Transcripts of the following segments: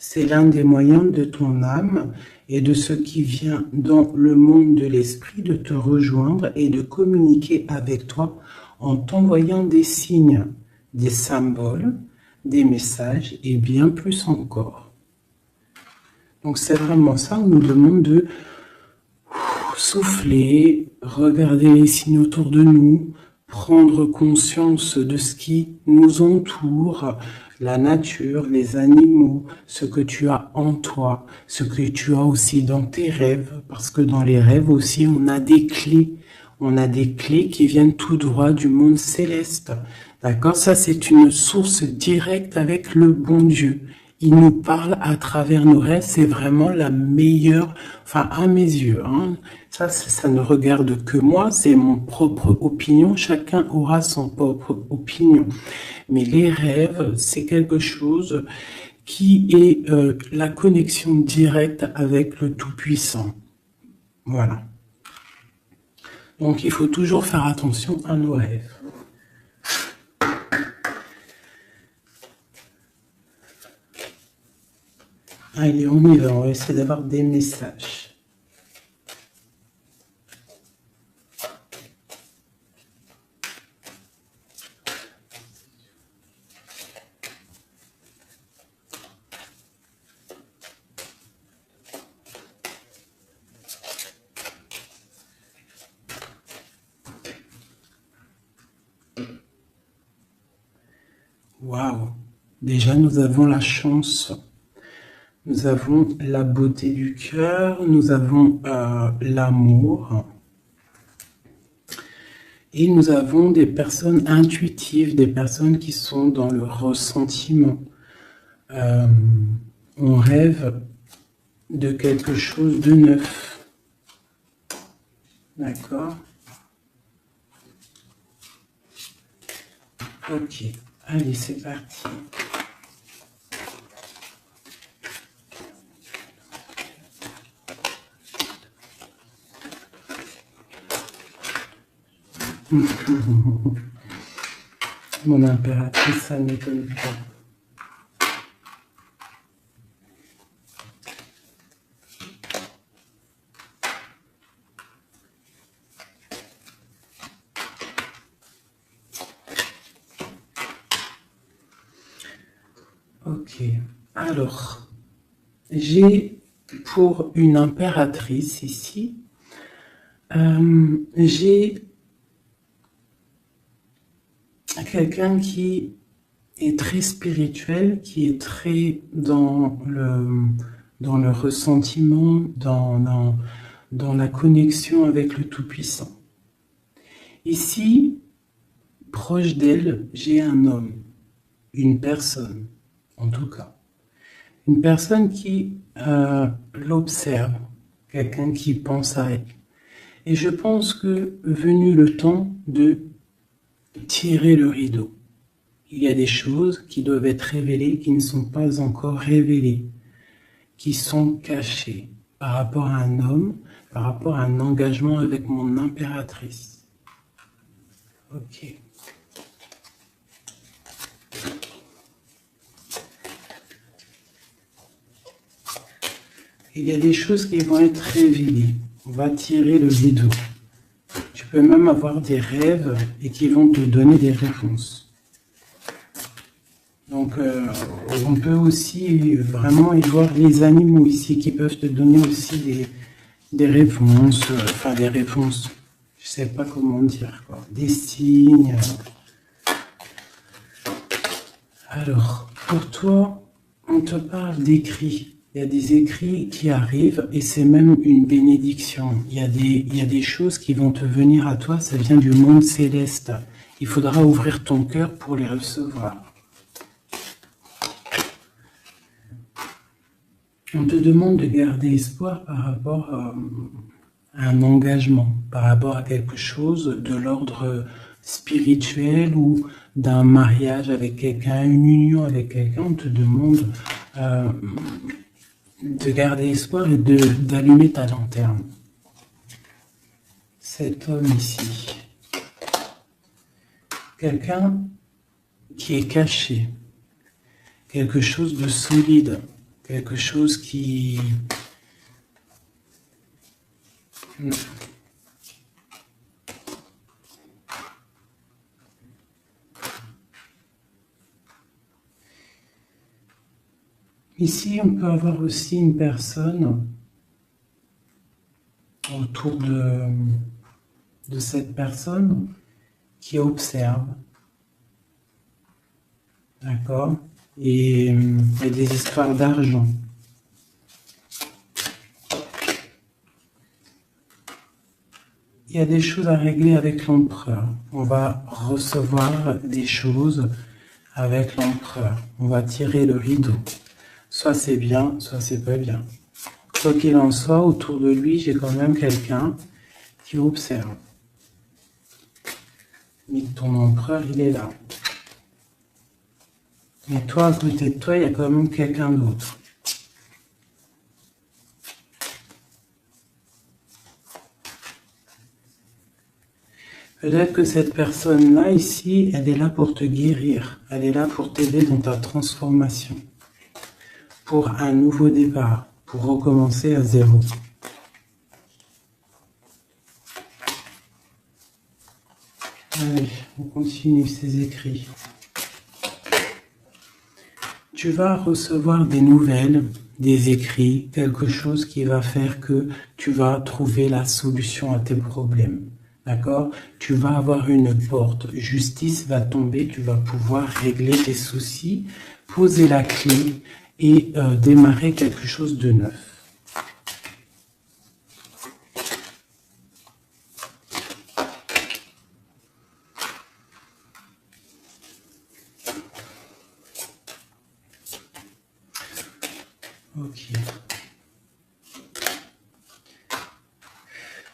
C'est l'un des moyens de ton âme et de ce qui vient dans le monde de l'esprit de te rejoindre et de communiquer avec toi en t'envoyant des signes, des symboles, des messages et bien plus encore. Donc c'est vraiment ça, on nous demande de souffler, regarder les signes autour de nous, prendre conscience de ce qui nous entoure, la nature, les animaux, ce que tu as en toi, ce que tu as aussi dans tes rêves, parce que dans les rêves aussi, on a des clés. On a des clés qui viennent tout droit du monde céleste. D'accord? Ça, c'est une source directe avec le bon Dieu. Il nous parle à travers nos rêves, c'est vraiment la meilleure, enfin à mes yeux, hein. Ça ne regarde que moi, c'est mon propre opinion, chacun aura son propre opinion. Mais les rêves, c'est quelque chose qui est la connexion directe avec le Tout-Puissant. Voilà. Donc il faut toujours faire attention à nos rêves. Allez, on y va, on va essayer d'avoir des messages. Waouh! Déjà, nous avons la chance. Nous avons la beauté du cœur, nous avons l'amour. Et nous avons des personnes intuitives, des personnes qui sont dans le ressentiment. On rêve de quelque chose de neuf. D'accord? Ok, allez, c'est parti. Mon impératrice, ça ne m'étonne pas. Ok, alors, j'ai pour une impératrice ici, j'ai quelqu'un qui est très spirituel, qui est très dans le ressentiment, dans la connexion avec le Tout-Puissant. Ici, proche d'elle, j'ai un homme, une personne, en tout cas. Une personne qui l'observe, quelqu'un qui pense à elle. Et je pense que venu le temps de tirer le rideau, il y a des choses qui doivent être révélées, qui ne sont pas encore révélées, qui sont cachées par rapport à un homme, par rapport à un engagement avec mon impératrice. Ok. Il y a des choses qui vont être révélées. On va tirer le rideau. Tu peux même avoir des rêves et qui vont te donner des réponses. Donc, on peut aussi vraiment y voir les animaux ici qui peuvent te donner aussi des réponses, enfin des réponses, je sais pas comment dire, quoi, des signes. Alors, pour toi, on te parle d'écrits. Il y a des écrits qui arrivent et c'est même une bénédiction. Il y a des choses qui vont te venir à toi, ça vient du monde céleste. Il faudra ouvrir ton cœur pour les recevoir. On te demande de garder espoir par rapport à un engagement, par rapport à quelque chose de l'ordre spirituel ou d'un mariage avec quelqu'un, une union avec quelqu'un. On te demande de garder espoir et d'allumer ta lanterne. Cet homme ici, quelqu'un qui est caché, quelque chose de solide, quelque chose qui... Ici, on peut avoir aussi une personne autour de cette personne qui observe, d'accord? Et il y a des histoires d'argent. Il y a des choses à régler avec l'empereur. On va recevoir des choses avec l'empereur. On va tirer le rideau. Soit c'est bien, soit c'est pas bien. Quoi qu'il en soit, autour de lui, j'ai quand même quelqu'un qui observe. Mais ton empereur, il est là. Mais toi, à côté de toi, il y a quand même quelqu'un d'autre. Peut-être que cette personne-là, ici, elle est là pour te guérir. Elle est là pour t'aider dans ta transformation. Pour un nouveau départ. Pour recommencer à zéro. Allez, on continue ces écrits. Tu vas recevoir des nouvelles, des écrits, quelque chose qui va faire que tu vas trouver la solution à tes problèmes. D'accord? Tu vas avoir une porte. Justice va tomber, tu vas pouvoir régler tes soucis, poser la clé et démarrer quelque chose de neuf. Ok.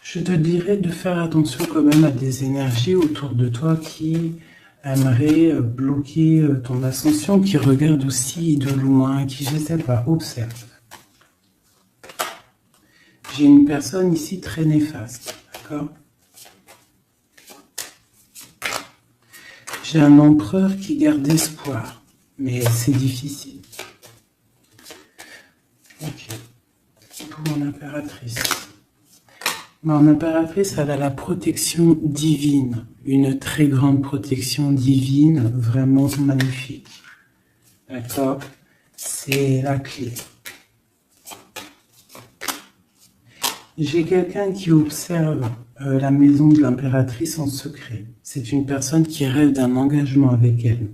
Je te dirais de faire attention quand même à des énergies autour de toi qui aimeraient bloquer ton ascension, qui regardent aussi de loin, qui, je sais pas, observent. J'ai une personne ici très néfaste, d'accord? J'ai un empereur qui garde espoir, mais c'est difficile. Ok. Pour mon impératrice. Mon impératrice, elle a la protection divine, une très grande protection divine, vraiment magnifique. D'accord? C'est la clé. J'ai quelqu'un qui observe la maison de l'impératrice en secret. C'est une personne qui rêve d'un engagement avec elle.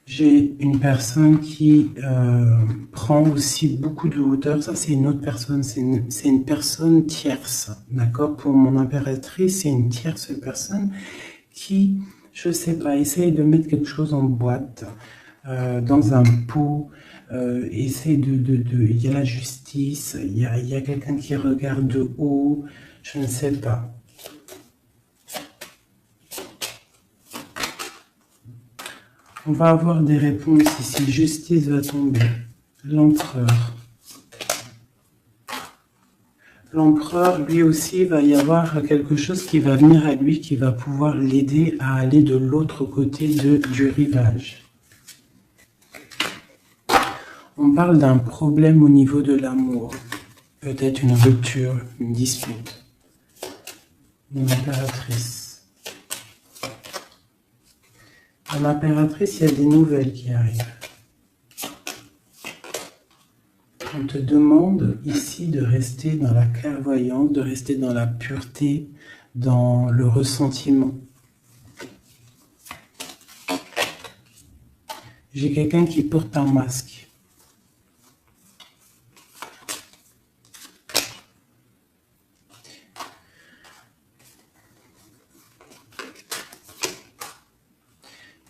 J'ai une personne qui prend aussi beaucoup de hauteur. Ça, c'est une autre personne. C'est une personne tierce. D'accord? Pour mon impératrice, c'est une tierce personne qui, je sais pas, essaye de mettre quelque chose en boîte, dans un pot. Essaye il y a la justice. Il y a quelqu'un qui regarde de haut. Je ne sais pas. On va avoir des réponses ici. Justice va tomber. L'empereur. L'empereur, lui aussi, va y avoir quelque chose qui va venir à lui, qui va pouvoir l'aider à aller de l'autre côté du rivage. On parle d'un problème au niveau de l'amour. Peut-être une rupture, une dispute. Mon impératrice. Mon impératrice, il y a des nouvelles qui arrivent. On te demande ici de rester dans la clairvoyance, de rester dans la pureté, dans le ressentiment. J'ai quelqu'un qui porte un masque.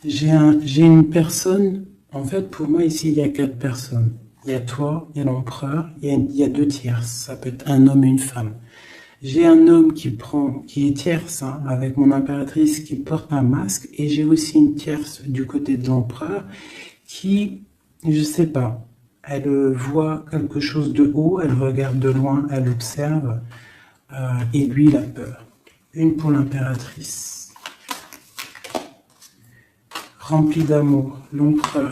J'ai une personne, en fait pour moi ici il y a 4 personnes. Il y a toi, il y a l'empereur, il y a 2 tierces, ça peut être un homme et une femme. J'ai un homme qui est tierce, hein, avec mon impératrice qui porte un masque, et j'ai aussi une tierce du côté de l'empereur qui, je sais pas, elle voit quelque chose de haut, elle regarde de loin, elle observe, et lui il a peur. Une pour l'impératrice. rempli d'amour, l'empereur.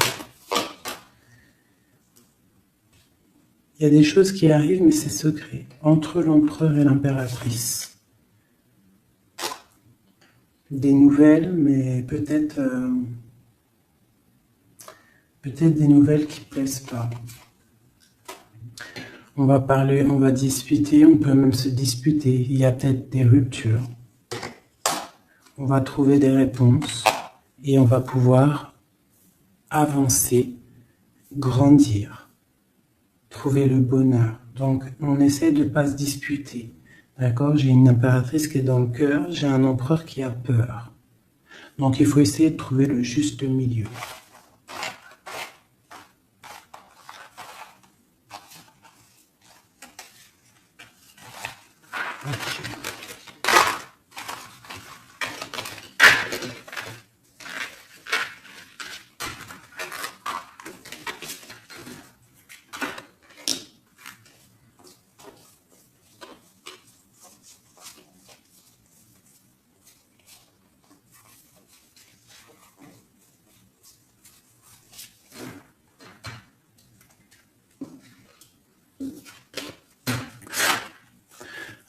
Il y a des choses qui arrivent, mais c'est secret, entre l'empereur et l'impératrice. Des nouvelles, mais peut-être des nouvelles qui plaisent pas. On va parler, on va discuter, on peut même se disputer. Il y a peut-être des ruptures. On va trouver des réponses et on va pouvoir avancer, grandir, trouver le bonheur. Donc, on essaie de ne pas se disputer. D'accord? J'ai une impératrice qui est dans le cœur, j'ai un empereur qui a peur. Donc, il faut essayer de trouver le juste milieu. Ok.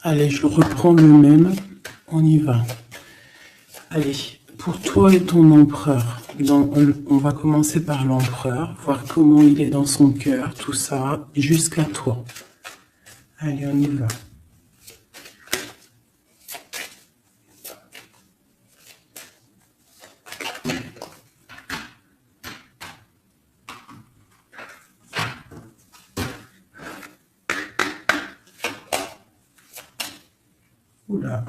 Allez, je reprends le même. On y va. Allez, pour toi et ton empereur, on va commencer par l'empereur, voir comment il est dans son cœur, tout ça, jusqu'à toi. Allez, on y va. Oula.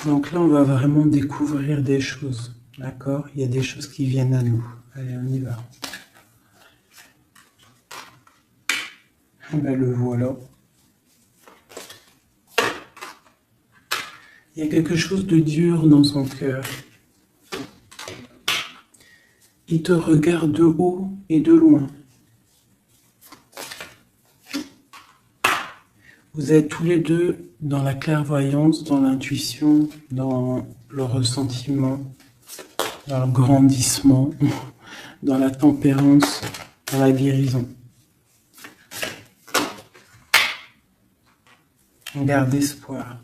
Donc là, on va vraiment découvrir des choses, d'accord? Il y a des choses qui viennent à nous. Allez, on y va. Ben, le voilà. Il y a quelque chose de dur dans son cœur. Il te regarde de haut et de loin. Vous êtes tous les deux dans la clairvoyance, dans l'intuition, dans le ressentiment, dans le grandissement, dans la tempérance, dans la guérison. On garde espoir.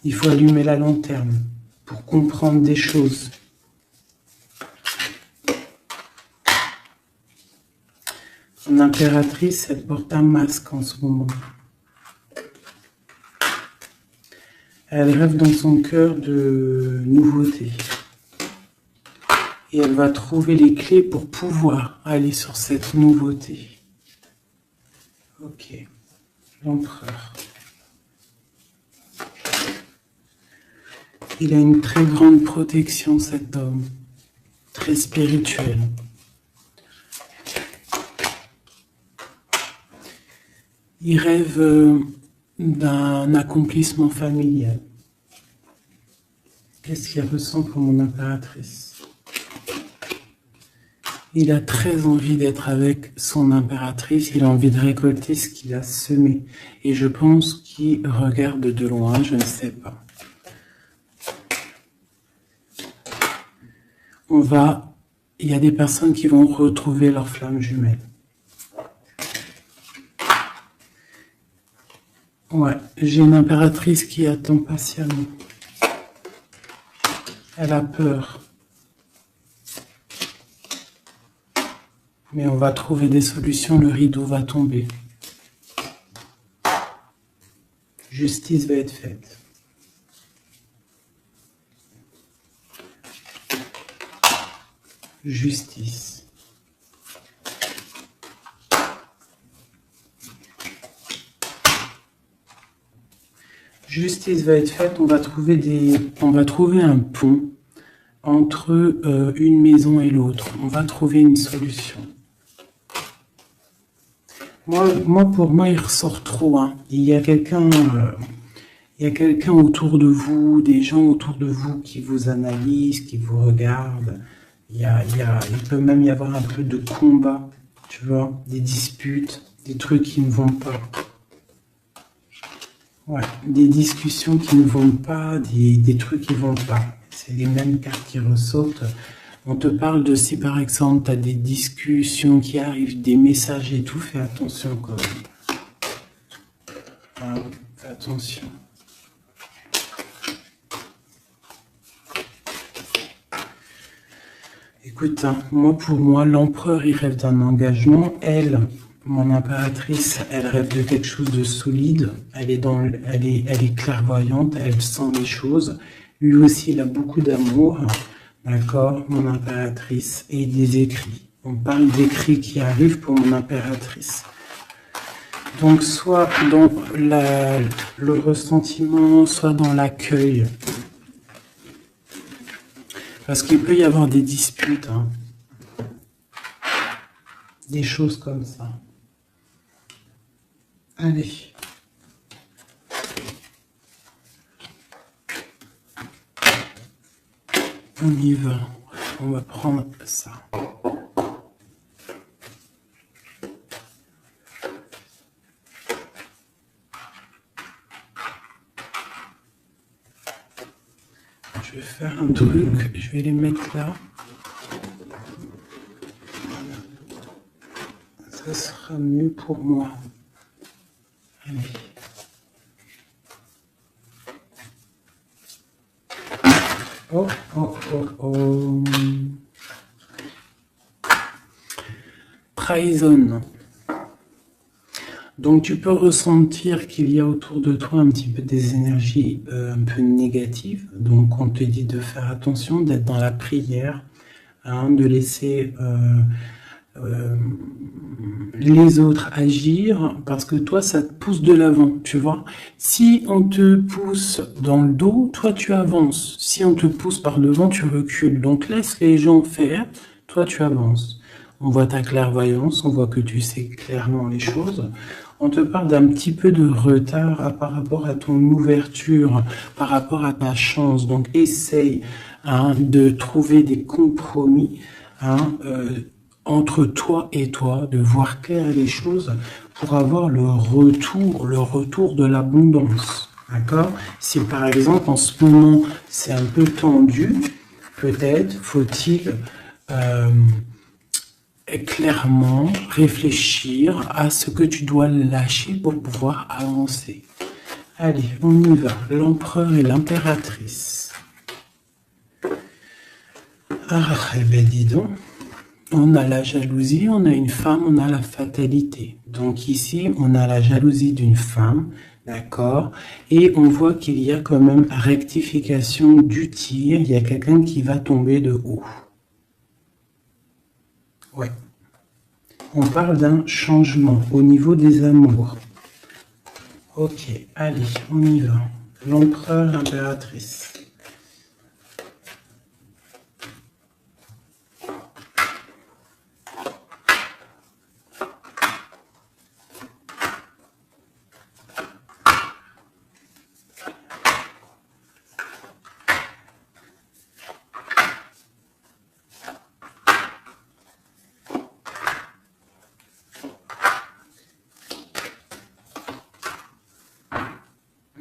Il faut allumer la lanterne pour comprendre des choses. Son impératrice, elle porte un masque en ce moment. Elle rêve dans son cœur de nouveautés. Et elle va trouver les clés pour pouvoir aller sur cette nouveauté. Ok, l'empereur. Il a une très grande protection, cet homme, très spirituel. Il rêve d'un accomplissement familial. Qu'est-ce qu'il ressent pour mon impératrice? Il a très envie d'être avec son impératrice, il a envie de récolter ce qu'il a semé. Et je pense qu'il regarde de loin, je ne sais pas. Il y a des personnes qui vont retrouver leur flamme jumelle. Ouais, j'ai une impératrice qui attend patiemment. Elle a peur. Mais on va trouver des solutions, le rideau va tomber. Justice va être faite. Justice. Justice va être faite, on va trouver un pont entre une maison et l'autre. On va trouver une solution. Pour moi, il ressort trop. Hein. Il y a quelqu'un autour de vous, des gens autour de vous qui vous analysent, qui vous regardent. Il peut même y avoir un peu de combat, tu vois, des disputes, des trucs qui ne vont pas. Ouais, des discussions qui ne vont pas, des trucs qui ne vont pas. C'est les mêmes cartes qui ressortent. On te parle de si par exemple tu as des discussions qui arrivent, des messages et tout, fais attention quand même. Hein, fais attention. Écoute, hein, pour moi, l'empereur, il rêve d'un engagement. Elle, mon impératrice, elle rêve de quelque chose de solide. Elle est clairvoyante, elle sent les choses. Lui aussi, il a beaucoup d'amour. D'accord, mon impératrice. Et des écrits. On parle d'écrits qui arrivent pour mon impératrice. Donc, soit dans le ressentiment, soit dans l'accueil. Parce qu'il peut y avoir des disputes, hein. Des choses comme ça. Allez. On y va. On va prendre ça. Je vais faire un truc. Je vais les mettre là. Ça sera mieux pour moi. Allez. Oh, oh, oh, oh. Trahison. Donc tu peux ressentir qu'il y a autour de toi un petit peu des énergies un peu négatives. Donc on te dit de faire attention, d'être dans la prière, hein, de laisser les autres agir, parce que toi ça te pousse de l'avant, tu vois. Si on te pousse dans le dos, toi tu avances. Si on te pousse par devant, tu recules. Donc laisse les gens faire, toi tu avances. On voit ta clairvoyance, on voit que tu sais clairement les choses. On te parle d'un petit peu de retard par rapport à ton ouverture, par rapport à ta chance. Donc essaye, hein, de trouver des compromis, hein, entre toi et toi, de voir clair les choses pour avoir le retour de l'abondance. D'accord? Si par exemple en ce moment c'est un peu tendu, peut-être faut-il clairement réfléchir à ce que tu dois lâcher pour pouvoir avancer. Allez, on y va. L'empereur et l'impératrice. Ah, eh ben dis donc. On a la jalousie, on a une femme, on a la fatalité. Donc ici, on a la jalousie d'une femme, d'accord? Et on voit qu'il y a quand même rectification du tir. Il y a quelqu'un qui va tomber de haut. Ouais. On parle d'un changement au niveau des amours. Ok, allez, on y va. L'empereur, l'impératrice.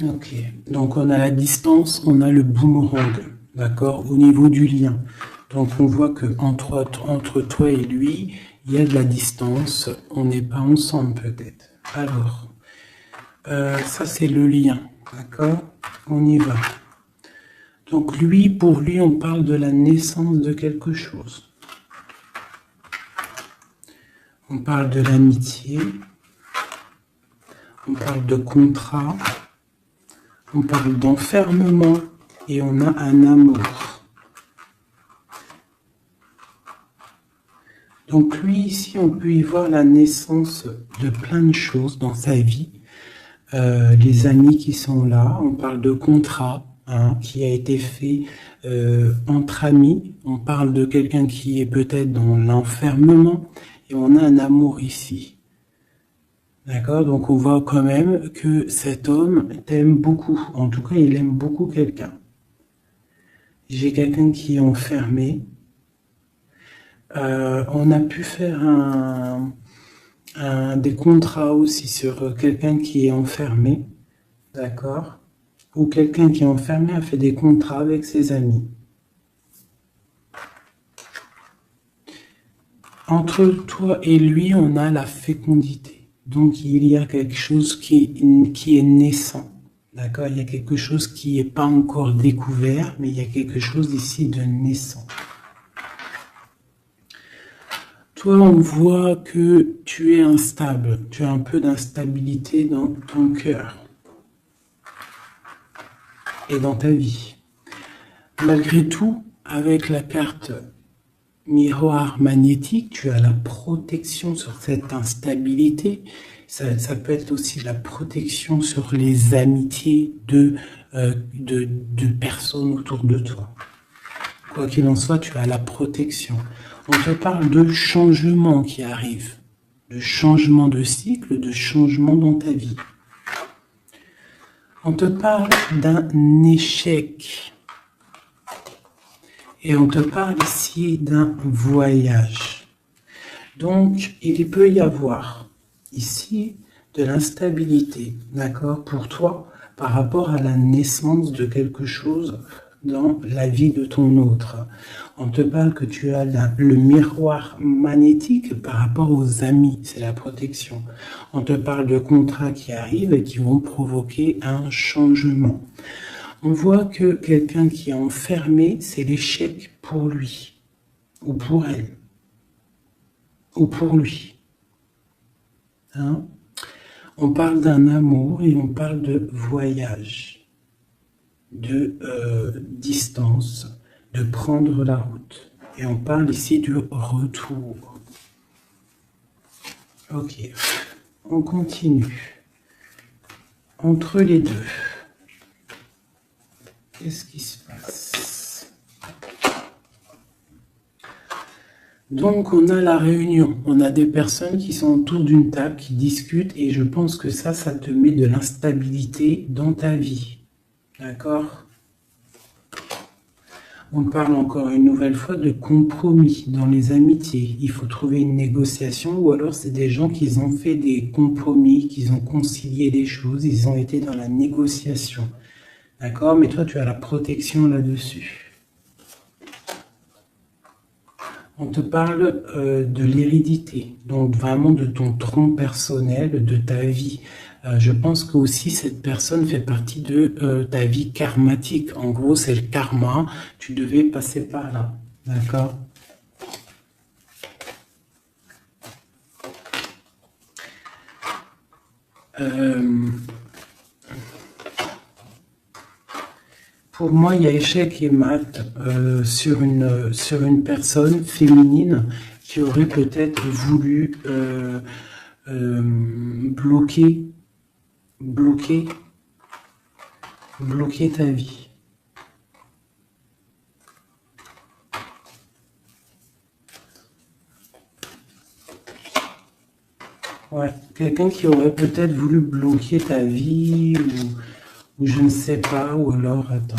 Ok, donc on a la distance, on a le boomerang, d'accord, au niveau du lien. Donc on voit que entre toi et lui, il y a de la distance, on n'est pas ensemble peut-être. Alors, ça c'est le lien, d'accord, on y va. Donc lui, pour lui, on parle de la naissance de quelque chose. On parle de l'amitié, on parle de contrat. On parle d'enfermement et on a un amour. Donc lui, ici, on peut y voir la naissance de plein de choses dans sa vie. Les amis qui sont là, on parle de contrat, hein, qui a été fait entre amis. On parle de quelqu'un qui est peut-être dans l'enfermement et on a un amour ici. D'accord, donc on voit quand même que cet homme t'aime beaucoup. En tout cas, il aime beaucoup quelqu'un. J'ai quelqu'un qui est enfermé. On a pu faire des contrats aussi sur quelqu'un qui est enfermé, d'accord? Ou quelqu'un qui est enfermé a fait des contrats avec ses amis. Entre toi et lui, on a la fécondité. Donc, il y a quelque chose qui est naissant. D'accord? Il y a quelque chose qui n'est pas encore découvert, mais il y a quelque chose ici de naissant. Toi, on voit que tu es instable. Tu as un peu d'instabilité dans ton cœur et dans ta vie. Malgré tout, avec la carte miroir magnétique, tu as la protection sur cette instabilité. Ça peut être aussi la protection sur les amitiés de personnes autour de toi. Quoi qu'il en soit, tu as la protection. On te parle de changement qui arrive, de changement de cycle, de changement dans ta vie. On te parle d'un échec. Et on te parle ici d'un voyage. Donc, il peut y avoir ici de l'instabilité, d'accord, pour toi, par rapport à la naissance de quelque chose dans la vie de ton autre. On te parle que tu as le miroir magnétique par rapport aux amis, c'est la protection. On te parle de contrats qui arrivent et qui vont provoquer un changement. On voit que quelqu'un qui est enfermé, c'est l'échec pour lui, ou pour elle, ou pour lui. Hein? On parle d'un amour et on parle de voyage, de distance, de prendre la route. Et on parle ici du retour. Ok, on continue. Entre les deux. Qu'est-ce qui se passe? Donc, on a la réunion. On a des personnes qui sont autour d'une table, qui discutent, et je pense que ça te met de l'instabilité dans ta vie. D'accord? On parle encore une nouvelle fois de compromis dans les amitiés. Il faut trouver une négociation, ou alors c'est des gens qui ont fait des compromis, qui ont concilié des choses, ils ont été dans la négociation. D'accord? Mais toi, tu as la protection là-dessus. On te parle de l'hérédité, donc vraiment de ton tronc personnel, de ta vie. Je pense que aussi cette personne fait partie de ta vie karmatique. En gros, c'est le karma. Tu devais passer par là. D'accord? Pour moi, il y a échec et mat sur une personne féminine qui aurait peut-être voulu bloquer ta vie. Ouais, quelqu'un qui aurait peut-être voulu bloquer ta vie ou je ne sais pas, ou alors, attends.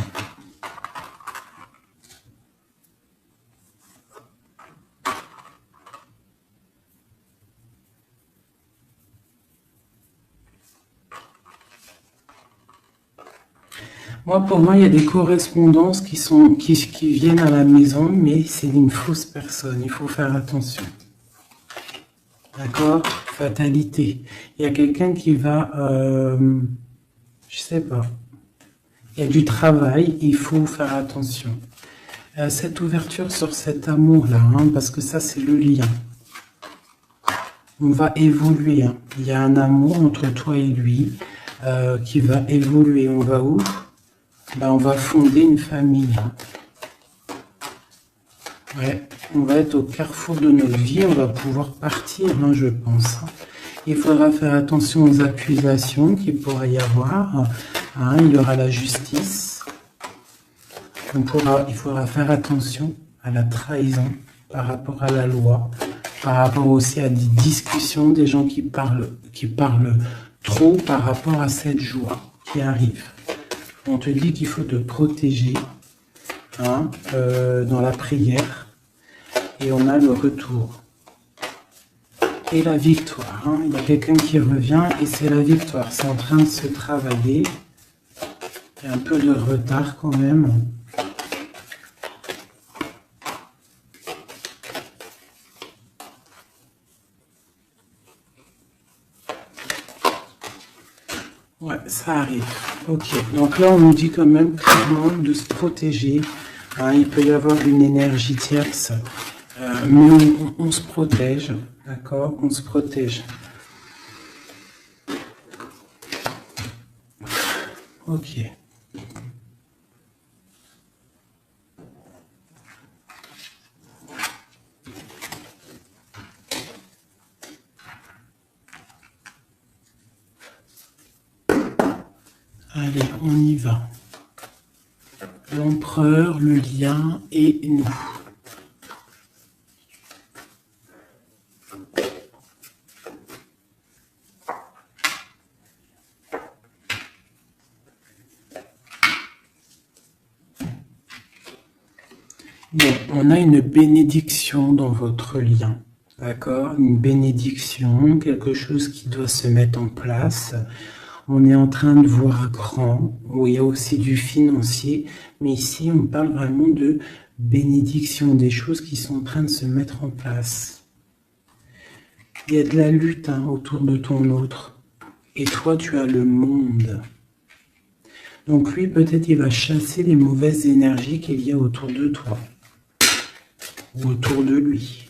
Pour moi, il y a des correspondances qui viennent à la maison, mais c'est une fausse personne. Il faut faire attention. D'accord? Fatalité. Il y a quelqu'un qui va, je sais pas. Il y a du travail, il faut faire attention. Cette ouverture sur cet amour-là, hein, parce que ça, c'est le lien. On va évoluer. Hein. Il y a un amour entre toi et lui qui va évoluer. On va où? On va fonder une famille. Hein. Ouais, on va être au carrefour de notre vie, on va pouvoir partir, hein, je pense. Il faudra faire attention aux accusations qu'il pourrait y avoir. Hein, il y aura la justice. Il faudra faire attention à la trahison par rapport à la loi, par rapport aussi à des discussions, des gens qui parlent trop par rapport à cette joie qui arrive. On te dit qu'il faut te protéger hein, dans la prière. Et on a le retour. Et la victoire. Hein. Il y a quelqu'un qui revient et c'est la victoire. C'est en train de se travailler. Il y a un peu de retard quand même. Ouais, ça arrive. Ok, donc là on nous dit quand même clairement de se protéger. Hein, il peut y avoir une énergie tierce, mais on se protège, d'accord? On se protège. Ok. Allez, on y va. L'empereur, le lien et nous. Bon, on a une bénédiction dans votre lien, d'accord? Une bénédiction, quelque chose qui doit se mettre en place. On est en train de voir grand, où il y a aussi du financier, mais ici on parle vraiment de bénédiction, des choses qui sont en train de se mettre en place. Il y a de la lutte autour de ton autre, et toi tu as le monde. Donc lui peut-être il va chasser les mauvaises énergies qu'il y a autour de toi, ou autour de lui.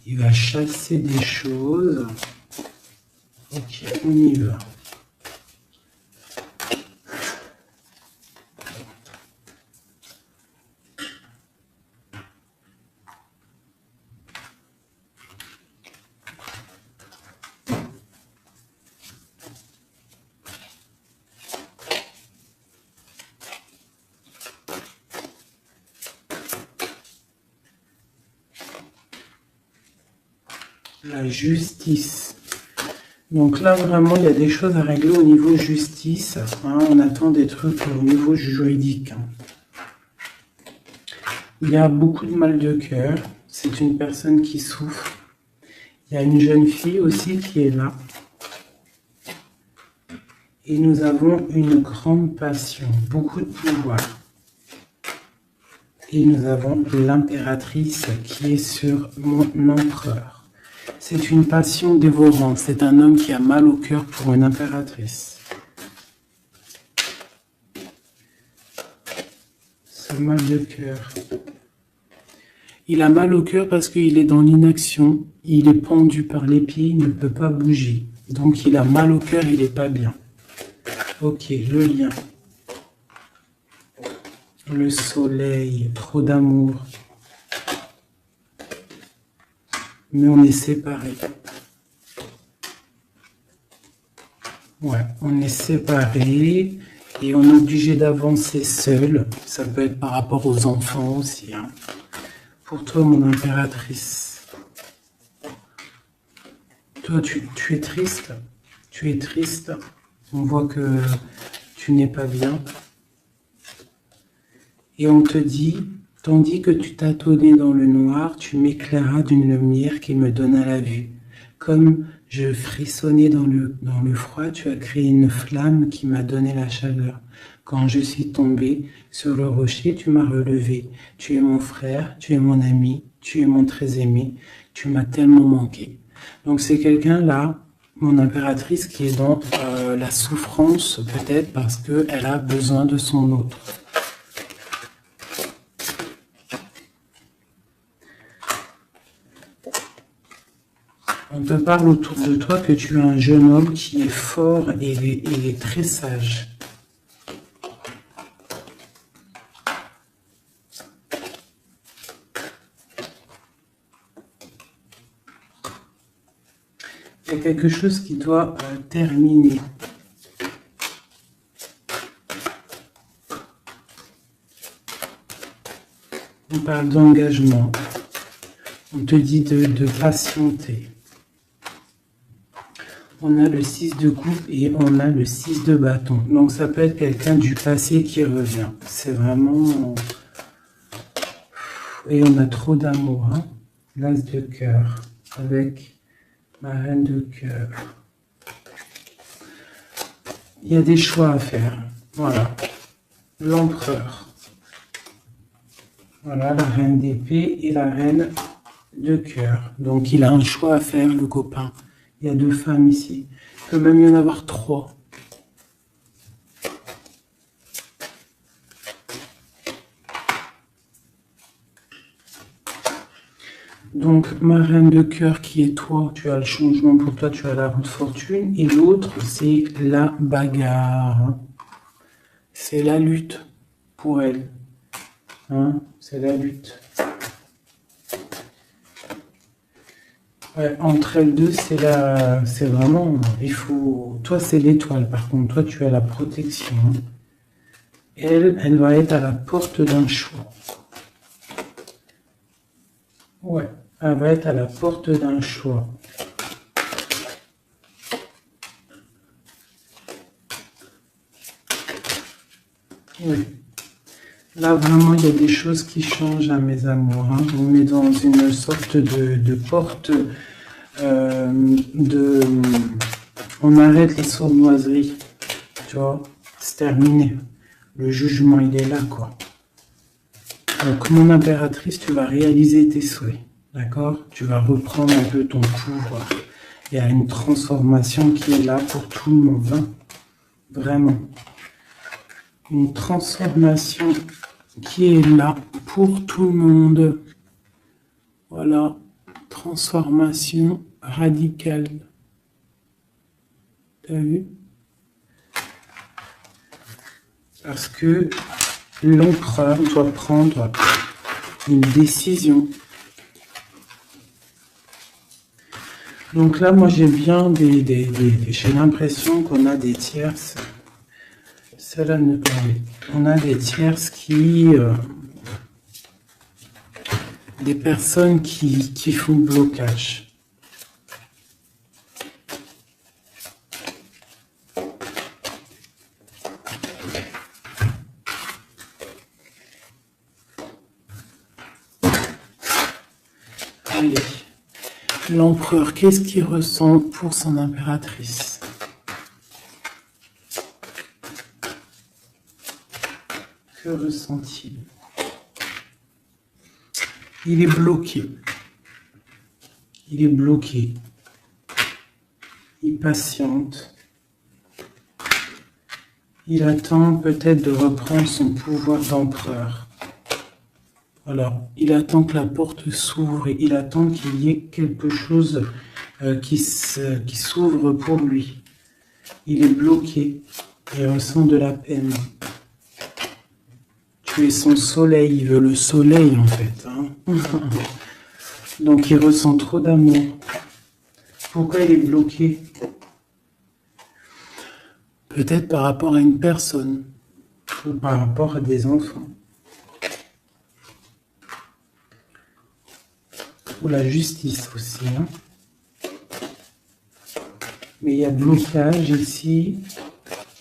Il va chasser des choses. Ok, on y va. La justice. Donc là, vraiment, il y a des choses à régler au niveau justice. Hein, on attend des trucs au niveau juridique. Il y a beaucoup de mal de cœur. C'est une personne qui souffre. Il y a une jeune fille aussi qui est là. Et nous avons une grande passion, beaucoup de pouvoir. Et nous avons l'impératrice qui est sur mon empereur. C'est une passion dévorante. C'est un homme qui a mal au cœur pour une impératrice. Ce mal de cœur. Il a mal au cœur parce qu'il est dans l'inaction. Il est pendu par les pieds, il ne peut pas bouger. Donc il a mal au cœur, il n'est pas bien. Ok, le lien. Le soleil, trop d'amour. Mais on est séparés. Ouais, on est séparés et on est obligé d'avancer seul. Ça peut être par rapport aux enfants aussi. Hein. Pour toi, mon impératrice. Toi, tu es triste. Tu es triste. On voit que tu n'es pas bien. Et on te dit... Tandis que tu tâtonnais dans le noir, tu m'éclairas d'une lumière qui me donna la vue. Comme je frissonnais dans le froid, tu as créé une flamme qui m'a donné la chaleur. Quand je suis tombé sur le rocher, tu m'as relevé. Tu es mon frère, tu es mon ami, tu es mon très aimé, tu m'as tellement manqué. Donc c'est quelqu'un là, mon impératrice, qui est dans la souffrance peut-être parce qu'elle a besoin de son autre. On te parle autour de toi que tu es un jeune homme qui est fort et il est très sage. Il y a quelque chose qui doit terminer. On parle d'engagement. On te dit de patienter. On a le 6 de coupe et on a le 6 de bâton. Donc ça peut être quelqu'un du passé qui revient. C'est vraiment... Et on a trop d'amour, hein. L'as de cœur avec ma reine de cœur. Il y a des choix à faire. Voilà. L'empereur. Voilà, la reine d'épée et la reine de cœur. Donc il a un choix à faire, le copain. Il y a 2 femmes ici. Il peut même y en avoir 3. Donc, ma reine de cœur qui est toi, tu as le changement pour toi, tu as la roue de fortune. Et l'autre, c'est la bagarre. C'est la lutte pour elle. Hein, c'est la lutte. Ouais, entre elles deux, c'est vraiment, il faut, toi c'est l'étoile, par contre, toi tu as la protection. Elle va être à la porte d'un choix. Ouais, elle va être à la porte d'un choix. Oui. Là, vraiment, il y a des choses qui changent, hein, mes amours. Hein. On est dans une sorte de porte on arrête les sournoiseries. Tu vois, c'est terminé. Le jugement, il est là, quoi. Donc, mon impératrice, tu vas réaliser tes souhaits. D'accord? Tu vas reprendre un peu ton pouvoir. Il y a une transformation qui est là pour tout le monde. Hein. Vraiment. Une transformation qui est là pour tout le monde. Voilà. Transformation radicale. T'as vu? Parce que l'empereur doit prendre une décision. Donc là, moi, j'ai bien j'ai l'impression qu'on a des tierces. Cela ne permet. On a des tierces qui... des personnes qui font blocage. Allez. L'empereur, qu'est-ce qu'il ressent pour son impératrice? Que ressent-il? Il est bloqué. Il est bloqué. Il patiente. Il attend peut-être de reprendre son pouvoir d'empereur. Alors, il attend que la porte s'ouvre et il attend qu'il y ait quelque chose qui s'ouvre pour lui. Il est bloqué. Il ressent de la peine. Tu es son soleil. Il veut le soleil, en fait. Hein. Donc, il ressent trop d'amour. Pourquoi il est bloqué? Peut-être par rapport à une personne. Ou par rapport à des enfants. Ou la justice aussi. Hein. Mais il y a blocage ici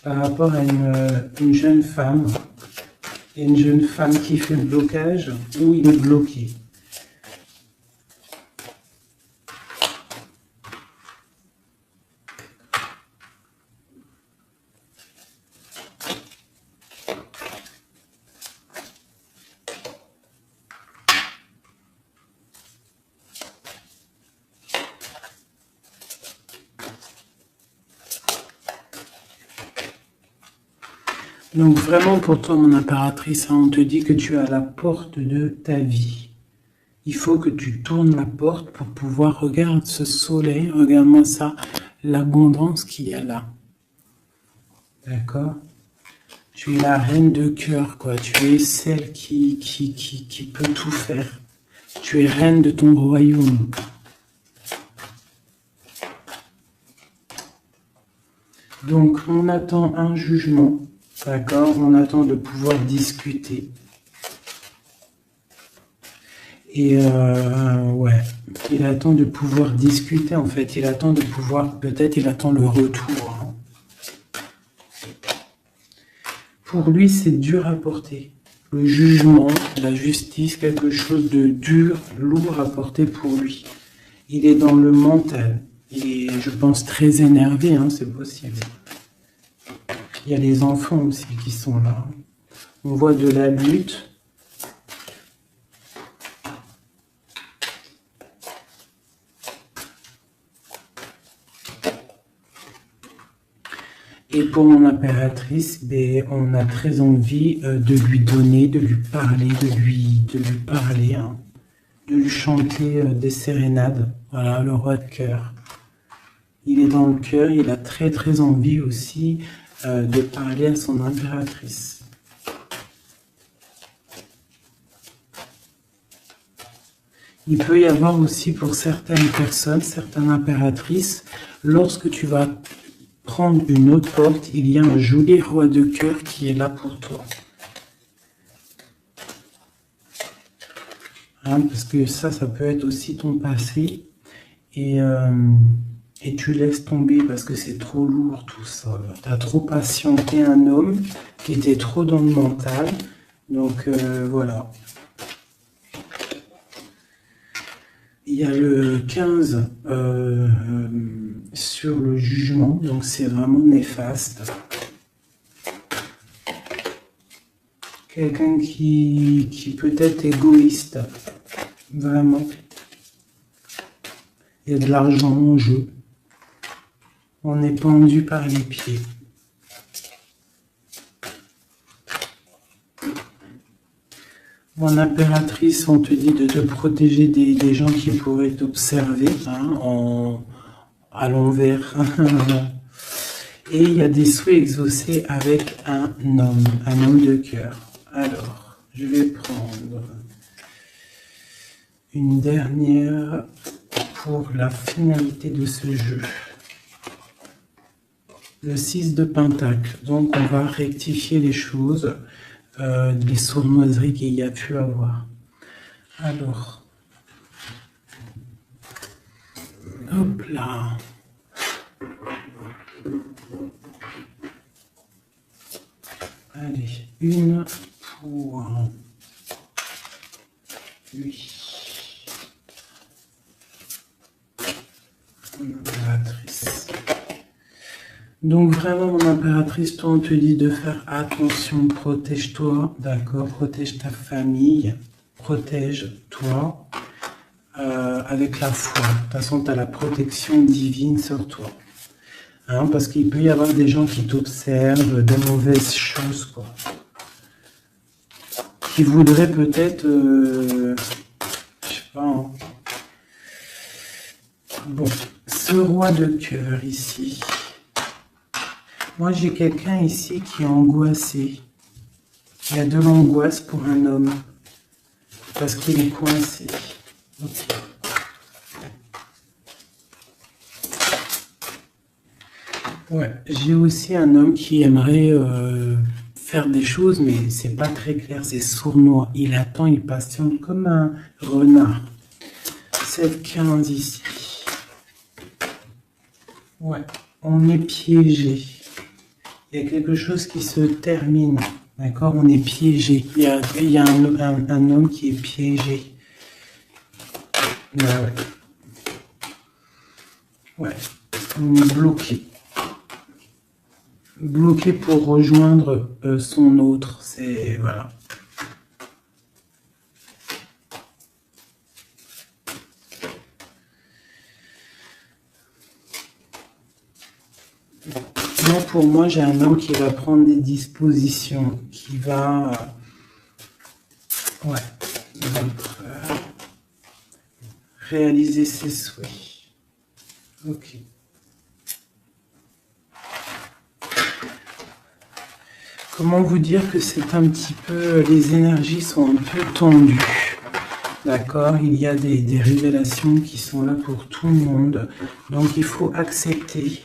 par rapport à une jeune femme. Il y a une jeune femme qui fait le blocage ou il est bloqué. Donc vraiment pour toi, mon impératrice, hein, on te dit que tu es à la porte de ta vie. Il faut que tu tournes la porte pour pouvoir regarder ce soleil, regarde-moi ça, l'abondance qu'il y a là. D'accord? Tu es la reine de cœur, quoi. Tu es celle qui peut tout faire. Tu es reine de ton royaume. Donc on attend un jugement. D'accord, on attend de pouvoir discuter. Et ouais, il attend de pouvoir discuter en fait. Il attend de pouvoir, peut-être il attend le retour. Pour lui, c'est dur à porter. le jugement, la justice, quelque chose de dur, lourd à porter pour lui. Il est dans le mental. Il est, je pense, très énervé, hein, c'est possible. Il y a les enfants aussi qui sont là. On voit de la lutte. Et pour mon impératrice, ben, on a très envie de lui donner, de lui parler, hein, de lui chanter des sérénades. Voilà, le roi de cœur. Il est dans le cœur, il a très très envie aussi de parler à son impératrice. Il peut y avoir aussi pour certaines personnes, certaines impératrices, lorsque tu vas prendre une autre porte, il y a un joli roi de cœur qui est là pour toi. Hein, parce que ça peut être aussi ton passé. Et tu laisses tomber parce que c'est trop lourd tout ça. Tu as trop patienté un homme qui était trop dans le mental. Donc voilà. Il y a le 15 sur le jugement, donc c'est vraiment néfaste. Quelqu'un qui peut être égoïste, vraiment. Il y a de l'argent en jeu. On est pendu par les pieds. Mon impératrice, on te dit de te protéger des gens qui pourraient t'observer hein, à l'envers. Et il y a des souhaits exaucés avec un homme de cœur. Alors, je vais prendre une dernière pour la finalité de ce jeu. Le 6 de Pentacle. Donc, on va rectifier les choses. Les sournoiseries qu'il y a pu avoir. Alors, hop là. Allez, une pour lui. Impératrice. Donc vraiment, mon impératrice, toi, on te dit de faire attention, protège-toi, d'accord, protège ta famille, protège-toi avec la foi. De toute façon, tu as la protection divine sur toi. Hein, parce qu'il peut y avoir des gens qui t'observent, de mauvaises choses, quoi. Qui voudraient peut-être, je sais pas, hein. Bon, ce roi de cœur ici. Moi, j'ai quelqu'un ici qui est angoissé. Il y a de l'angoisse pour un homme. Parce qu'il est coincé. Okay. Ouais, j'ai aussi un homme qui aimerait faire des choses, mais c'est pas très clair, c'est sournois. Il attend, il patiente comme un renard. 7-15 ici. Ouais, on est piégé. Il y a quelque chose qui se termine, d'accord? On est piégé. Il y a un homme qui est piégé. Ouais. Ouais, on est bloqué. Bloqué pour rejoindre son autre. C'est... Voilà. Non, pour moi, j'ai un homme qui va prendre des dispositions, qui va... ouais. Réaliser ses souhaits. Ok. Comment vous dire que c'est un petit peu... Les énergies sont un peu tendues. D'accord? Il y a des révélations qui sont là pour tout le monde. Donc, il faut accepter.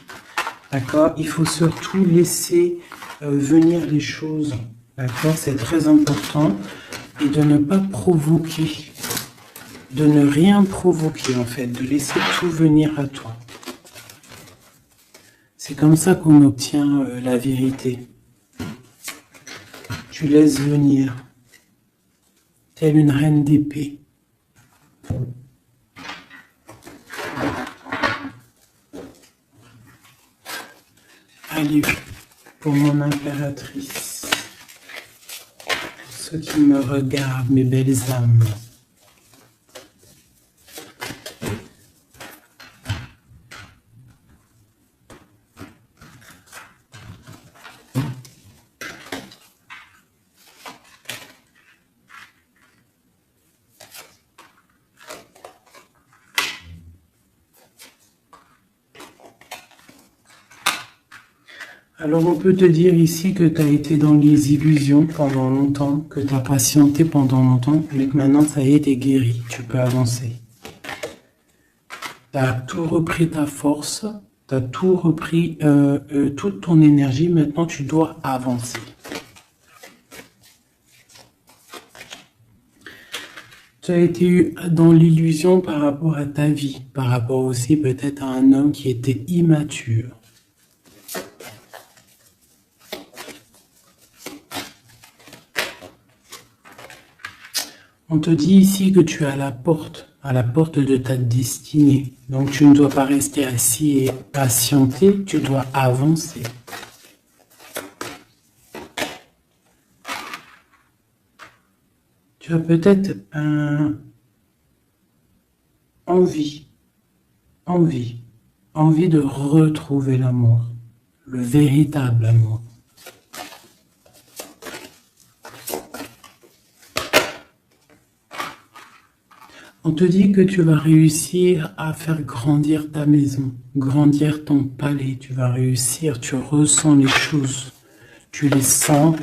D'accord? Il faut surtout laisser venir les choses. D'accord? C'est très important. Et de ne pas provoquer. De ne rien provoquer, en fait. De laisser tout venir à toi. C'est comme ça qu'on obtient la vérité. Tu laisses venir. telle une reine d'épée. Allez, pour mon impératrice, pour ceux qui me regardent, mes belles âmes. Alors on peut te dire ici que tu as été dans les illusions pendant longtemps, que tu as patienté pendant longtemps, mais que maintenant ça y est, t'es guéri, tu peux avancer. Tu as tout repris ta force, tu as tout repris toute ton énergie, maintenant tu dois avancer. Tu as été dans l'illusion par rapport à ta vie, par rapport aussi peut-être à un homme qui était immature. On te dit ici que tu es à la porte de ta destinée. Donc tu ne dois pas rester assis et patienter, tu dois avancer. Tu as peut-être envie de retrouver l'amour, le véritable amour. On te dit que tu vas réussir à faire grandir ta maison, grandir ton palais. Tu vas réussir, tu ressens les choses, tu les sens,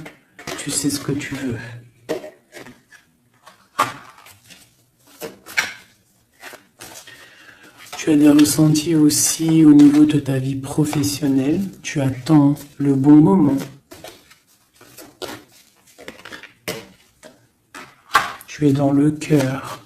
tu sais ce que tu veux. Tu as des ressentis aussi au niveau de ta vie professionnelle. Tu attends le bon moment. Tu es dans le cœur.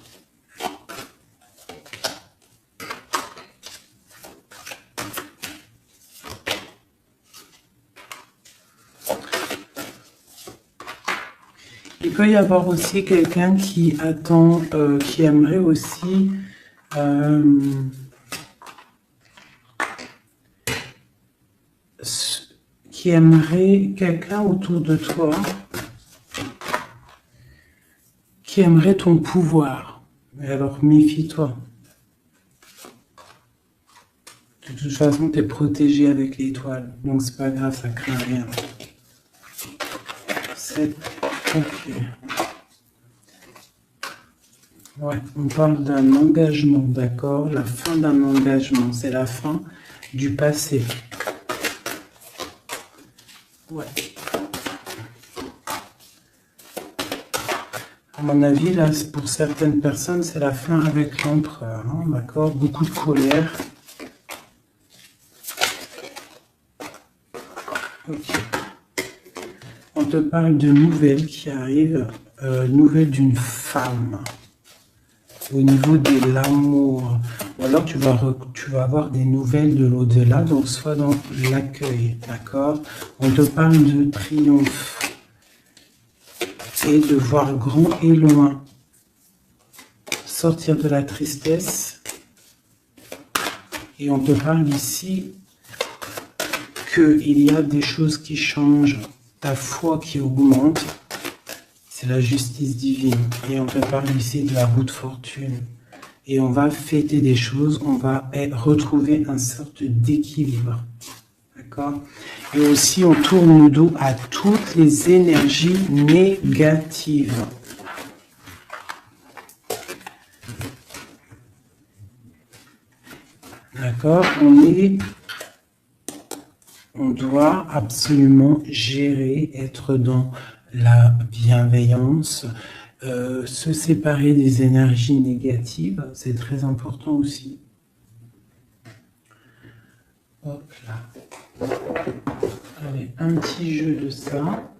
Il peut y avoir aussi quelqu'un qui attend, qui aimerait aussi qui aimerait quelqu'un autour de toi, qui aimerait ton pouvoir. Mais alors méfie-toi. De toute façon, tu es protégé avec l'étoile, donc c'est pas grave, ça craint rien. C'est ok. Ouais, on parle d'un engagement, d'accord? La fin d'un engagement, c'est la fin du passé. Ouais. À mon avis, là, pour certaines personnes, c'est la fin avec l'empereur, hein, d'accord? Beaucoup de colère. Ok. On te parle de nouvelles qui arrivent, nouvelles d'une femme. Au niveau de l'amour, ou alors tu vas avoir des nouvelles de l'au-delà, donc soit dans l'accueil, d'accord? On te parle de triomphe et de voir grand et loin, sortir de la tristesse, et on te parle ici qu'il y a des choses qui changent, ta foi qui augmente. C'est la justice divine. Et on te parle ici de la roue de fortune. Et on va fêter des choses, on va retrouver une sorte d'équilibre. D'accord? Et aussi, on tourne le dos à toutes les énergies négatives. D'accord? On doit absolument gérer, être dans la bienveillance, se séparer des énergies négatives, c'est très important aussi. Hop là. Allez, un petit jeu de ça.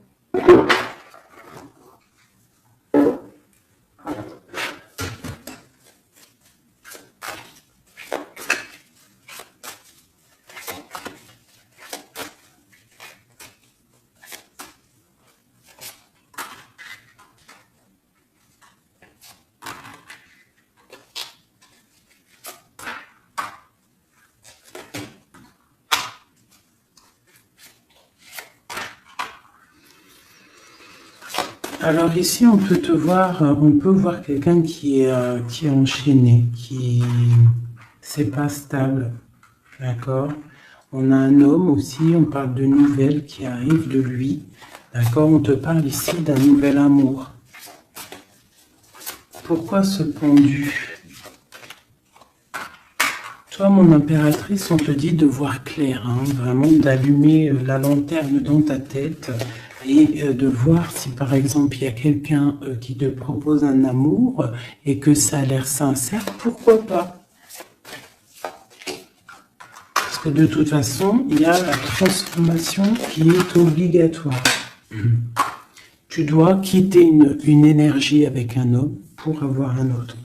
Alors ici, on peut te voir, on peut voir quelqu'un qui est enchaîné, qui c'est pas stable, d'accord? On a un homme aussi, on parle de nouvelles qui arrivent de lui, d'accord? On te parle ici d'un nouvel amour. Pourquoi ce pendu? Toi, mon impératrice, on te dit de voir clair, hein, vraiment d'allumer la lanterne dans ta tête et de voir si par exemple il y a quelqu'un qui te propose un amour et que ça a l'air sincère, pourquoi pas? Parce que de toute façon, il y a la transformation qui est obligatoire. Tu dois quitter une énergie avec un homme pour avoir un autre.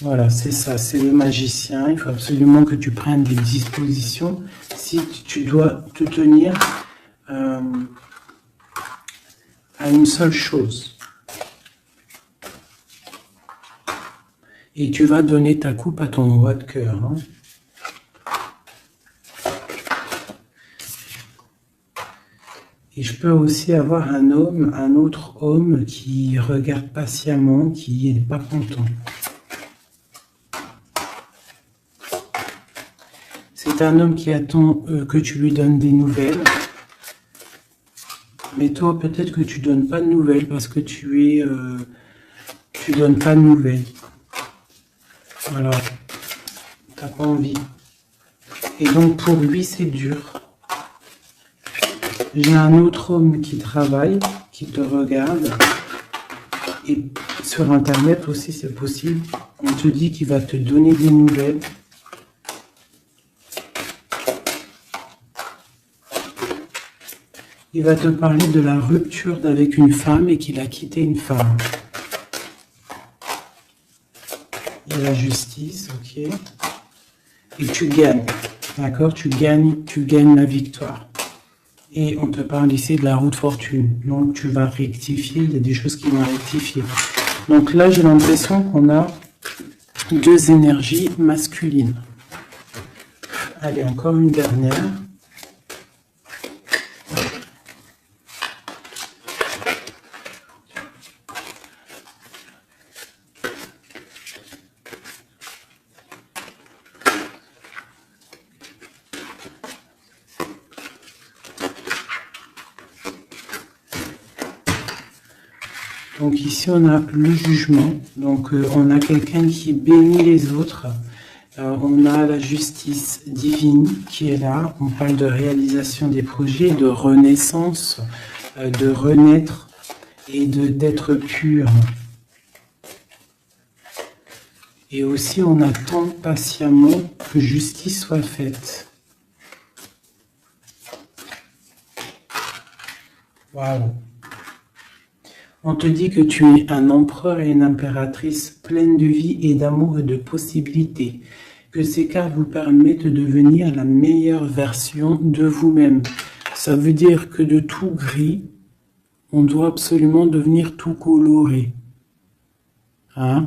Voilà, c'est ça, c'est le magicien. Il faut absolument que tu prennes des dispositions si tu dois te tenir à une seule chose. Et tu vas donner ta coupe à ton roi de cœur. Hein. Et je peux aussi avoir un autre homme qui regarde patiemment, qui n'est pas content. C'est un homme qui attend que tu lui donnes des nouvelles. Mais toi, peut-être que tu donnes pas de nouvelles parce que tu donnes pas de nouvelles. Alors, t'as pas envie. Et donc pour lui, c'est dur. J'ai un autre homme qui travaille, qui te regarde. Et sur Internet aussi, c'est possible. On te dit qu'il va te donner des nouvelles. Il va te parler de la rupture avec une femme et qu'il a quitté une femme. Il y a la justice, ok. Et tu gagnes, d'accord? Tu gagnes la victoire. Et on te parle ici de la roue de fortune. Donc tu vas rectifier, il y a des choses qui vont rectifier. Donc là, j'ai l'impression qu'on a deux énergies masculines. Allez, encore une dernière. Donc ici, on a le jugement. Donc on a quelqu'un qui bénit les autres. On a la justice divine qui est là. On parle de réalisation des projets, de renaissance, de renaître et d'être pur. Et aussi, on attend patiemment que justice soit faite. Waouh! On te dit que tu es un empereur et une impératrice pleine de vie et d'amour et de possibilités. Que ces cartes vous permettent de devenir la meilleure version de vous-même. Ça veut dire que de tout gris, on doit absolument devenir tout coloré. Hein?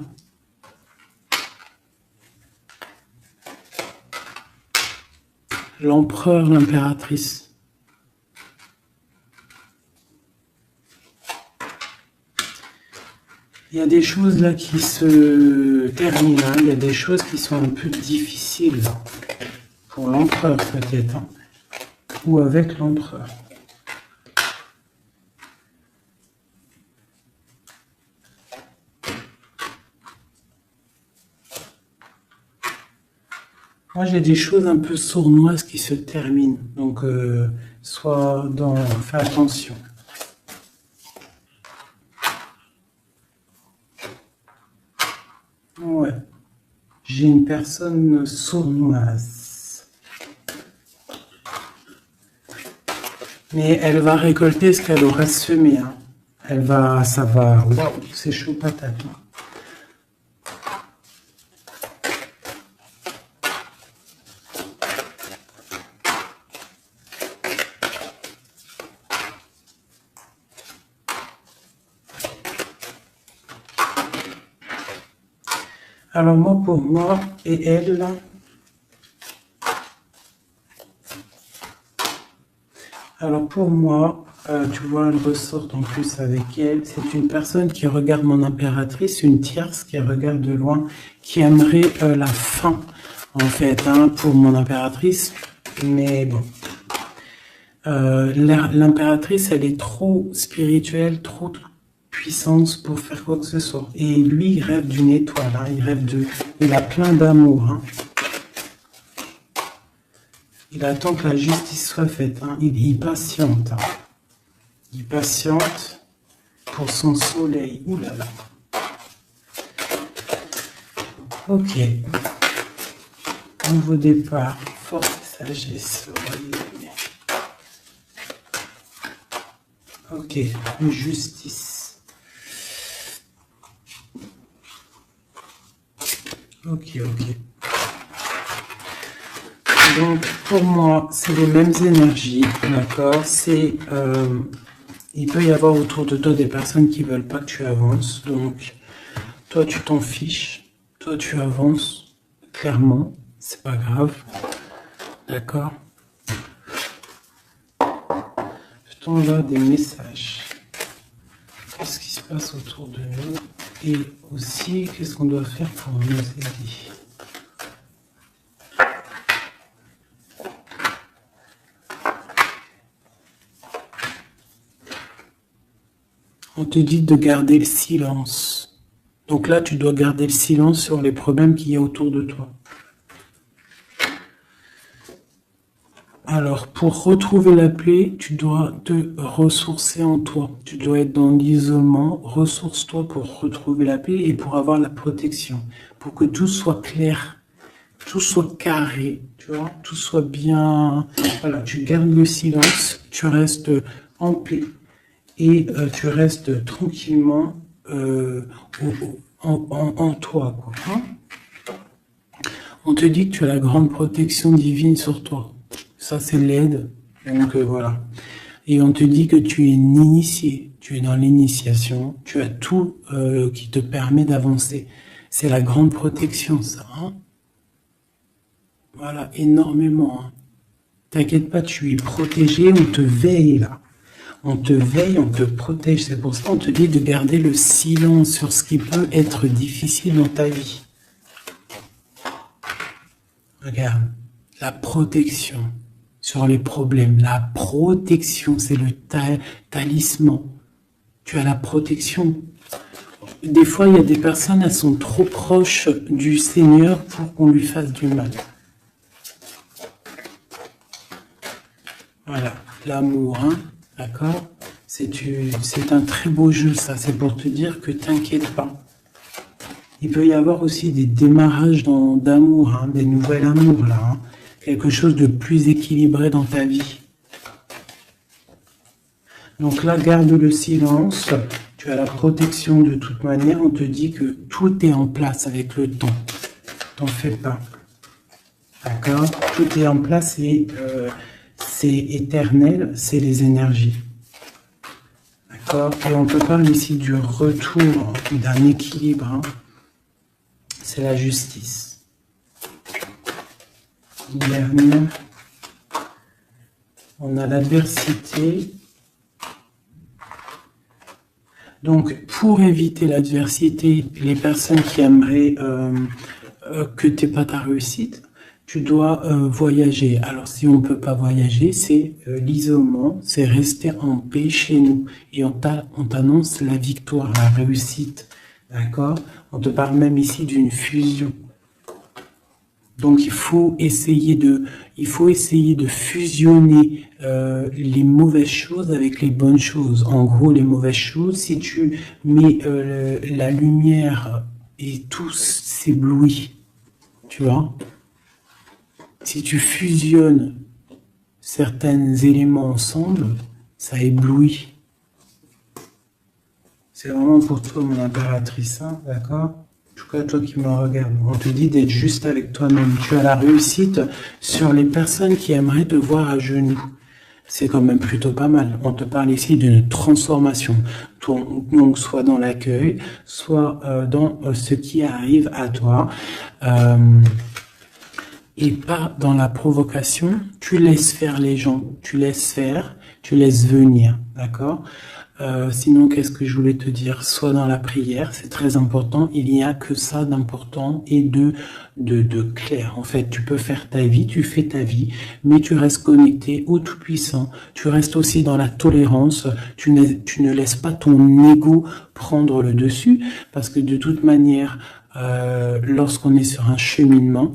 L'empereur, l'impératrice. Il y a des choses là qui se terminent, hein. Il y a des choses qui sont un peu difficiles pour l'empereur peut-être, hein. Ou avec l'empereur. Moi j'ai des choses un peu sournoises qui se terminent, donc fais attention. Ouais, j'ai une personne sournoise. Mais elle va récolter ce qu'elle aura semé. Hein. Ça va, waouh, c'est chaud patate. Hein. Alors moi, pour moi, et elle, là, alors pour moi, Tu vois, elle ressort en plus avec elle. C'est une personne qui regarde mon impératrice, une tierce qui regarde de loin, qui aimerait la fin, en fait, hein, pour mon impératrice. Mais bon. L'impératrice, elle est trop spirituelle, trop puissante pour faire quoi que ce soit. Et lui, il rêve d'une étoile, hein, il a plein d'amour. Hein. Il attend que la justice soit faite. Hein. Il patiente. Hein. Il patiente pour son soleil. Ouh là là. Ok. Nouveau départ. Force et sagesse. Ok, justice. Ok. Donc, pour moi, c'est les mêmes énergies, d'accord? Il peut y avoir autour de toi des personnes qui veulent pas que tu avances. Donc, toi, tu t'en fiches. Toi, tu avances, clairement. C'est pas grave. D'accord? Là des messages. Qu'est-ce qui se passe autour de nous et aussi qu'est-ce qu'on doit faire pour nous aider. On te dit de garder le silence. Donc là, tu dois garder le silence sur les problèmes qu'il y a autour de toi. Alors, pour retrouver la paix, tu dois te ressourcer en toi. Tu dois être dans l'isolement. Ressource-toi pour retrouver la paix et pour avoir la protection. Pour que tout soit clair, tout soit carré, tu vois, tout soit bien. Voilà, tu gardes le silence, tu restes en paix et tu restes tranquillement en toi, quoi. Hein. On te dit que tu as la grande protection divine sur toi. Ça, c'est l'aide. Donc, voilà. Et on te dit que tu es initié. Tu es dans l'initiation. Tu as tout qui te permet d'avancer. C'est la grande protection, ça. Hein. Voilà, énormément. Hein. T'inquiète pas, tu es protégé. On te veille, là. On te veille, on te protège. C'est pour ça qu'on te dit de garder le silence sur ce qui peut être difficile dans ta vie. Regarde, la protection sur les problèmes. La protection, c'est le talisman. Tu as la protection. Des fois, il y a des personnes, elles sont trop proches du Seigneur pour qu'on lui fasse du mal. Voilà, l'amour, hein, d'accord? C'est un très beau jeu, ça. C'est pour te dire que t'inquiète pas. Il peut y avoir aussi des démarrages d'amour, hein, des nouvelles amours, là. Hein. Quelque chose de plus équilibré dans ta vie. Donc là, garde le silence. Tu as la protection de toute manière. On te dit que tout est en place avec le temps. T'en fais pas. D'accord? Tout est en place et c'est éternel, c'est les énergies. D'accord? Et on te parle ici du retour d'un équilibre. Hein. C'est la justice. Dernière, on a l'adversité. Donc, pour éviter l'adversité, les personnes qui aimeraient que tu n'aies pas ta réussite, tu dois voyager. Alors, si on ne peut pas voyager, c'est l'isolement, c'est rester en paix chez nous. Et on t'annonce la victoire, la réussite. D'accord? On te parle même ici d'une fusion. Donc il faut essayer de fusionner les mauvaises choses avec les bonnes choses. En gros, les mauvaises choses, si tu mets la lumière et tout s'éblouit, tu vois. Si tu fusionnes certains éléments ensemble, ça éblouit. C'est vraiment pour toi, mon impératrice, hein, d'accord? En tout cas, toi qui me regardes, on te dit d'être juste avec toi-même. Tu as la réussite sur les personnes qui aimeraient te voir à genoux. C'est quand même plutôt pas mal. On te parle ici d'une transformation. Donc, soit dans l'accueil, soit dans ce qui arrive à toi. et pas dans la provocation. Tu laisses faire les gens, tu laisses faire, tu laisses venir, d'accord? Sinon, qu'est-ce que je voulais te dire? Sois dans la prière, c'est très important. Il n'y a que ça d'important et de clair. En fait, tu peux faire ta vie, tu fais ta vie, mais tu restes connecté au Tout-Puissant. Tu restes aussi dans la tolérance. Tu ne laisses pas ton ego prendre le dessus, parce que de toute manière, lorsqu'on est sur un cheminement,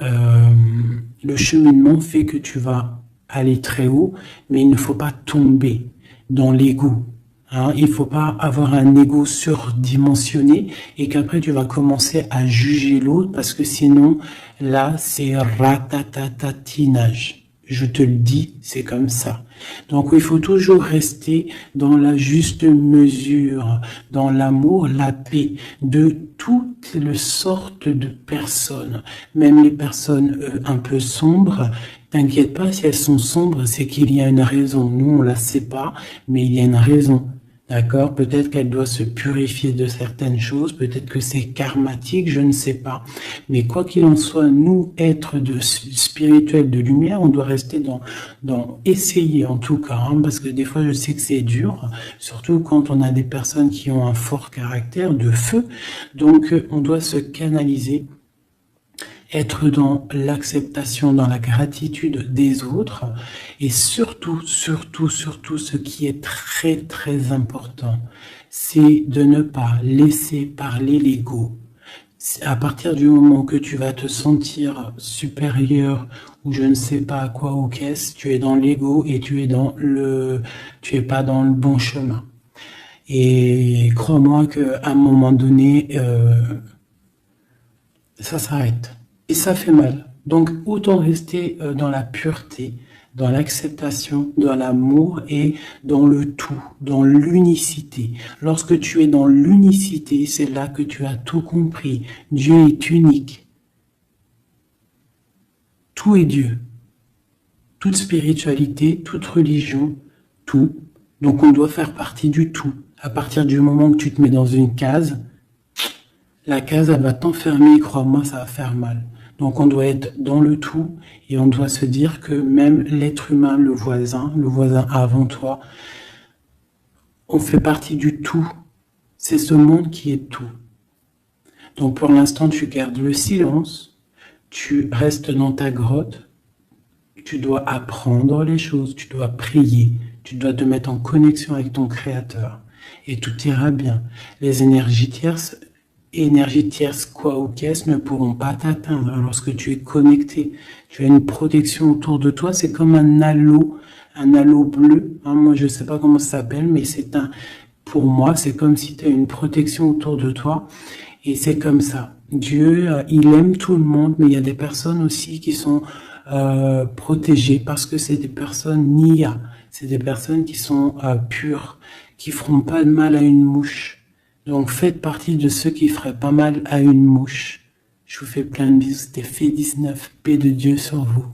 le cheminement fait que tu vas aller très haut, mais il ne faut pas tomber dans l'ego. Hein, il faut pas avoir un ego surdimensionné et qu'après tu vas commencer à juger l'autre parce que sinon, là, c'est ratatatinage. Je te le dis, c'est comme ça. Donc il faut toujours rester dans la juste mesure, dans l'amour, la paix de toutes les sortes de personnes, même les personnes un peu sombres. T'inquiète pas, si elles sont sombres, c'est qu'il y a une raison. Nous, on la sait pas, mais il y a une raison. D'accord? Peut-être qu'elle doit se purifier de certaines choses, peut-être que c'est karmatique, je ne sais pas. Mais quoi qu'il en soit, nous, êtres spirituels de lumière, on doit rester dans essayer en tout cas, hein, parce que des fois je sais que c'est dur, surtout quand on a des personnes qui ont un fort caractère de feu. Donc on doit se canaliser, être dans l'acceptation, dans la gratitude des autres, et surtout, ce qui est très, très important, c'est de ne pas laisser parler l'ego. À partir du moment que tu vas te sentir supérieur, ou je ne sais pas à quoi ou qu'est-ce, tu es dans l'ego et tu es pas dans le bon chemin. Et crois-moi qu'à un moment donné, ça s'arrête. Et ça fait mal. Donc autant rester dans la pureté, dans l'acceptation, dans l'amour et dans le tout, dans l'unicité. Lorsque tu es dans l'unicité, c'est là que tu as tout compris. Dieu est unique. Tout est Dieu. Toute spiritualité, toute religion, tout. Donc on doit faire partie du tout. À partir du moment que tu te mets dans une case, la case, elle va t'enfermer, crois-moi, ça va faire mal. Donc on doit être dans le tout et on doit se dire que même l'être humain, le voisin avant toi, on fait partie du tout. C'est ce monde qui est tout. Donc pour l'instant, tu gardes le silence, tu restes dans ta grotte, tu dois apprendre les choses, tu dois prier, tu dois te mettre en connexion avec ton Créateur et tout ira bien. Les énergies tierces quoi ou qu'est-ce ne pourront pas t'atteindre lorsque tu es connecté. Tu as une protection autour de toi, c'est comme un halo bleu. Hein, moi, je sais pas comment ça s'appelle, mais pour moi, c'est comme si tu as une protection autour de toi. Et c'est comme ça. Dieu, il aime tout le monde, mais il y a des personnes aussi qui sont protégées parce que c'est des personnes Nia. C'est des personnes qui sont pures, qui feront pas de mal à une mouche. Donc faites partie de ceux qui feraient pas mal à une mouche. Je vous fais plein de bisous, c'était Fait 19, paix de Dieu sur vous.